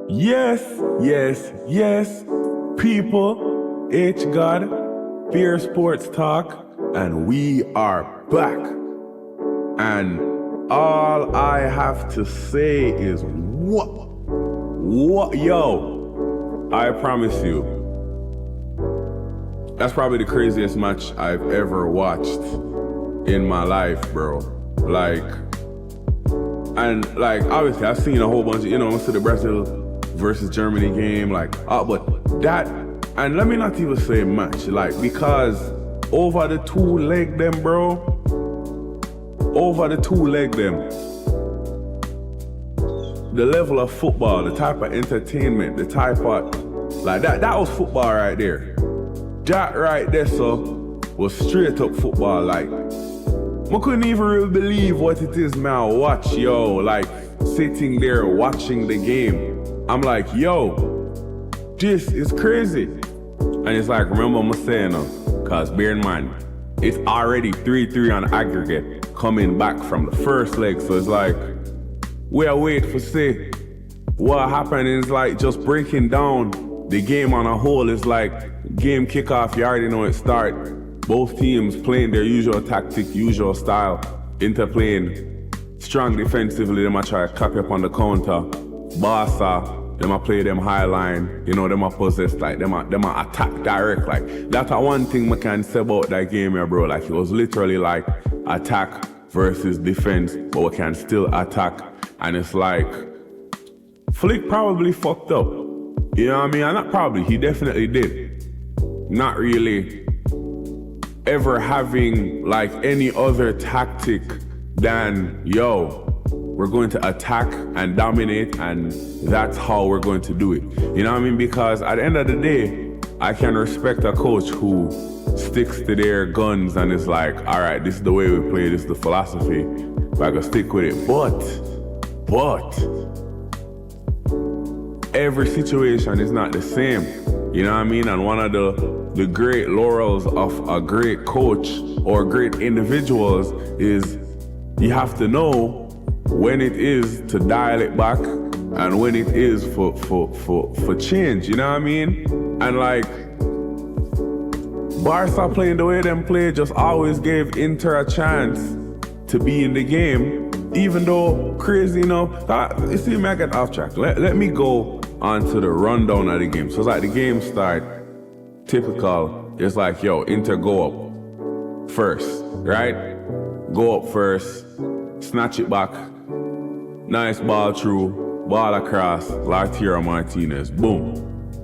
Yes, yes, yes, people, H God, Fear Sports Talk, and we are back. And all I have to say is what, yo, I promise you, that's probably the craziest match I've ever watched in my life, bro. Obviously I've seen a whole bunch of, I see the Brazil versus Germany game, but that, and let me not even say match, because over the two leg them, the level of football, the type of entertainment, the type of, that was football right there. That right there, so, was straight up football, I couldn't even really believe what it is now, watch, sitting there watching the game. I'm like, yo, this is crazy. And it's remember I'm saying, cause bear in mind, it's already 3-3 on aggregate coming back from the first leg. So it's we are waiting for say what happened is just breaking down the game on a whole. Is game kickoff, you already know it start. Both teams playing their usual tactic, usual style, interplaying strong defensively. They might try to copy up on the counter. Barça, they might play them high line, they might possess, they might attack direct. That's one thing we can say about that game here, bro. It was literally attack versus defense, but we can still attack. And it's Flick probably fucked up. You know what I mean? And not probably, he definitely did. Not really ever having any other tactic than, we're going to attack and dominate, and that's how we're going to do it. You know what I mean? Because at the end of the day, I can respect a coach who sticks to their guns and is all right, this is the way we play, this is the philosophy, but I gotta stick with it. But every situation is not the same. You know what I mean? And one of the great laurels of a great coach or great individuals is you have to know when it is to dial it back and when it is for change, you know what I mean? And Barça playing the way them play just always gave Inter a chance to be in the game, even though crazy enough. You see me, I get off track. Let me go on to the rundown of the game. So it's the game start, typical, it's Inter go up first, right? Go up first, snatch it back, nice ball through, ball across, Lautaro Martinez, boom,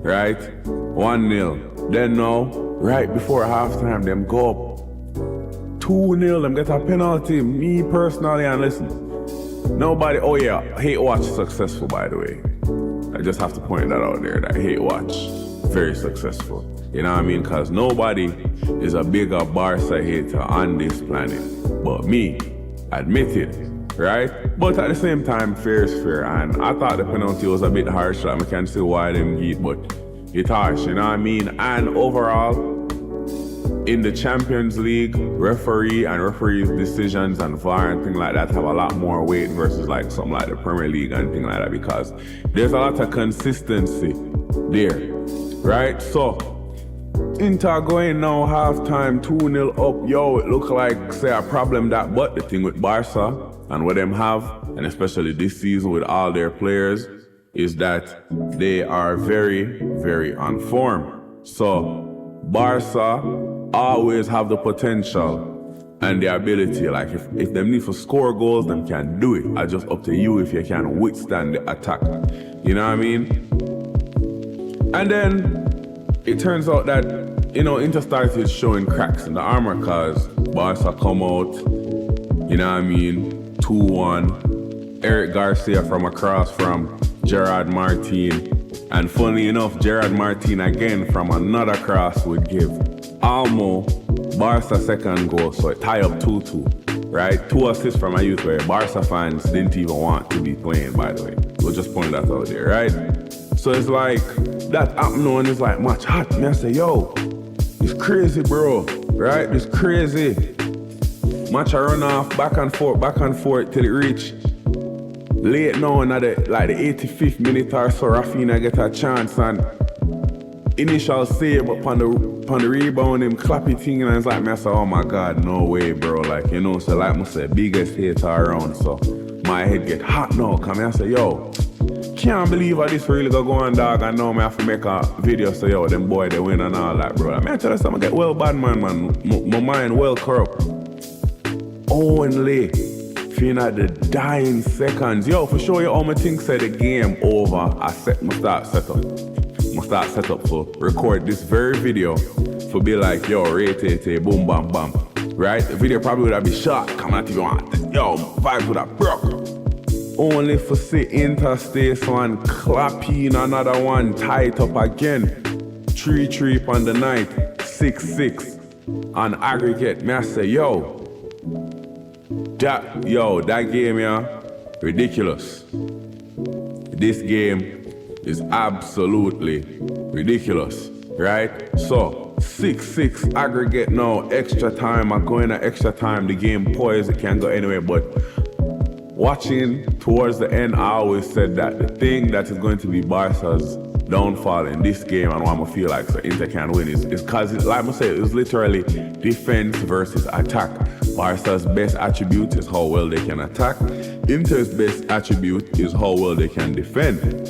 right? 1-0. Then now, right before halftime, them go up 2-0, them get a penalty. Me personally, and listen, nobody, hate watch successful, by the way. I just have to point that out there, that hate watch, very successful. You know what I mean? Because nobody is a bigger Barça hater on this planet but me, admit it, right? But at the same time, fair is fair. And I thought the penalty was a bit harsh. I can't see why them get, but it's harsh, you know what I mean? And overall, in the Champions League, referees' decisions and VAR and things like that have a lot more weight versus something like the Premier League and things like that, because there's a lot of consistency there, right? So, Inter going now halftime 2-0 up. It look like say a problem that, but the thing with Barça and what them have, and especially this season with all their players, is that they are very, very on form. So Barça always have the potential and the ability. If them need to score goals, them can do it. It's just up to you if you can withstand the attack. You know what I mean? And then it turns out that, Inter started showing cracks in the armor because Barça come out, you know what I mean, 2-1. Eric Garcia from across from Gerard Martin. And funny enough, Gerard Martin again from another cross would give Almo Barça second goal, so it tie up 2-2, right? 2 assists from a youth player. Barça fans didn't even want to be playing, by the way. We'll just point that out there, right? So it's that happened and it's match hot. Me I say, yo, it's crazy, bro, right? It's crazy. Match a run off, back and forth till it reach late now in the 85th minute or so, Rafinha get a chance and initial save upon the rebound, him clappy thing, and it's like me, I say, oh my God, no way, bro. Like, you know, so like I say, biggest hater around, so my head get hot now, come here, I say, yo, can't believe how this really go on, dog, and now I have to make a video, so yo, them boy, they win and all that, bro. I mean, I tell you something, I get well bad, man, my mind well corrupt. Only feeling at the dying seconds. Yo, for sure, all my things said the game over, I start set up for record this very video for be like, yo, rate, boom, bam, bam. Right? The video probably would have been shot. Come on, TV on. Yo, vibes would have broke. Only for see Interstate one clapping, another one tight up again. 3-3 on the night, 6-6 on aggregate. Me I say, that game, yeah, ridiculous. This game is absolutely ridiculous, right? So 6-6 aggregate now, extra time. I'm going to extra time. The game poised, it can't go anywhere. But watching towards the end, I always said that the thing that is going to be Barca's downfall in this game and why I feel like so Inter can win is because, like I say, it's literally defense versus attack. Barca's best attribute is how well they can attack. Inter's best attribute is how well they can defend.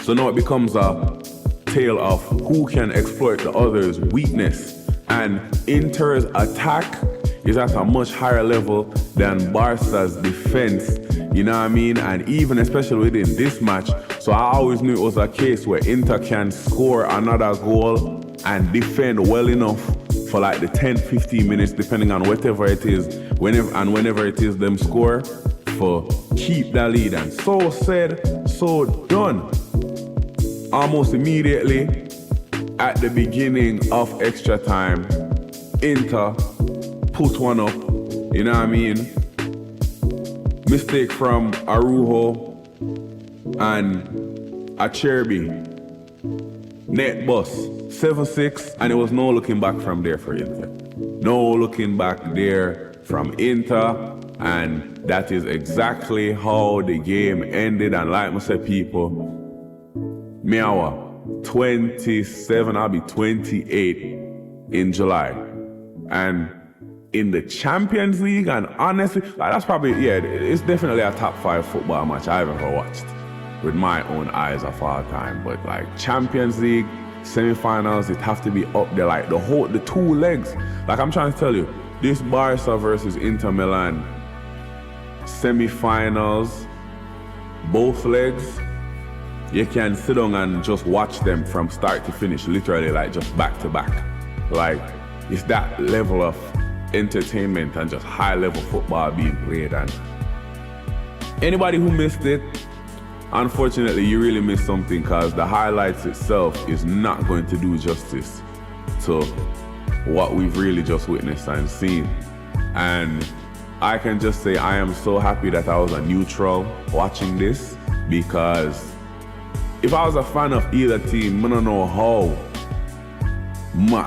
So now it becomes a tale of who can exploit the other's weakness. And Inter's attack is at a much higher level than Barca's defense. You know what I mean? And even especially within this match, so I always knew it was a case where Inter can score another goal and defend well enough for like the 10-15 minutes, depending on whatever it is, whenever it is them score, for keep that lead. And so said, so done. Almost immediately at the beginning of extra time, Inter put one up, you know what I mean? Mistake from Araujo and Acerbi. Net bus, 7-6, and it was no looking back from there for Inter. No looking back there from Inter, and that is exactly how the game ended. And like I said, people, Miawa, 27, I'll be 28 in July. And in the Champions League, and honestly, like that's probably, it's definitely a top 5 football match I've ever watched with my own eyes of all time. But like Champions League, semifinals, it have to be up there, like the 2 legs. Like I'm trying to tell you, this Barça versus Inter Milan, semifinals, both legs, you can sit down and just watch them from start to finish, literally like just back to back. Like it's that level of entertainment and just high level football being played. And anybody who missed it, unfortunately you really missed something, because the highlights itself is not going to do justice to what we've really just witnessed and seen. And I can just say I am so happy that I was a neutral watching this, because if I was a fan of either team, I don't know how my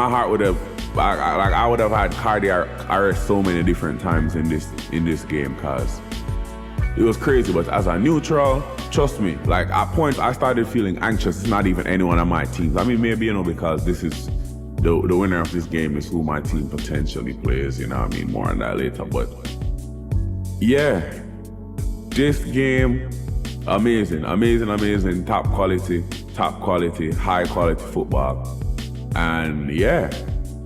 heart would have, I would have had cardiac arrest so many different times in this game, because it was crazy. But as a neutral, trust me, like at points I started feeling anxious. It's not even anyone on my team. I mean, maybe, because this is the winner of this game is who my team potentially plays, you know what I mean? More on that later. But yeah, this game, amazing, top quality, high quality football. And yeah,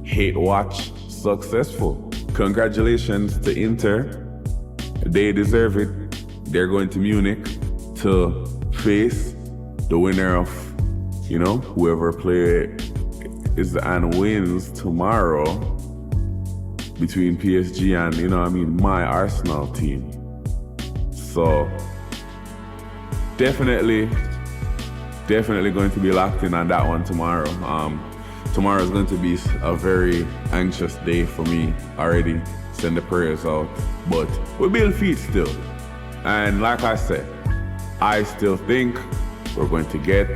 hate watch successful. Congratulations to Inter. They deserve it. They're going to Munich to face the winner of, whoever wins tomorrow between PSG and, my Arsenal team. So definitely going to be locked in on that one tomorrow. Tomorrow is going to be a very anxious day for me already. Send the prayers out. But we build feet still. And like I said, I still think we're going to get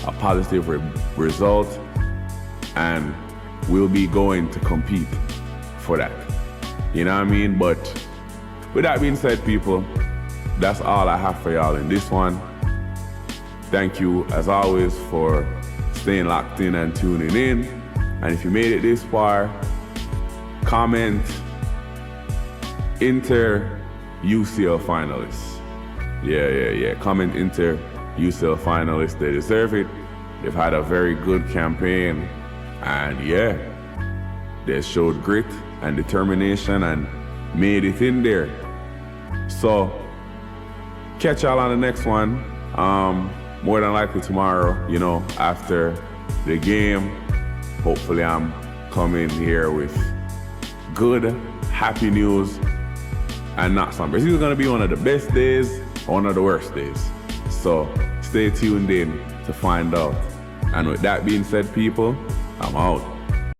a positive result, and we'll be going to compete for that. You know what I mean? But with that being said, people, that's all I have for y'all in this one. Thank you, as always, for staying locked in and tuning in. And if you made it this far, comment Inter UCL finalists. Yeah. Comment Inter UCL finalists. They deserve it. They've had a very good campaign. And yeah, they showed grit and determination and made it in there. So, catch y'all on the next one. More than likely tomorrow, after the game. Hopefully I'm coming here with good, happy news and not somber. It's either going to be one of the best days or one of the worst days. So stay tuned in to find out. And with that being said, people, I'm out.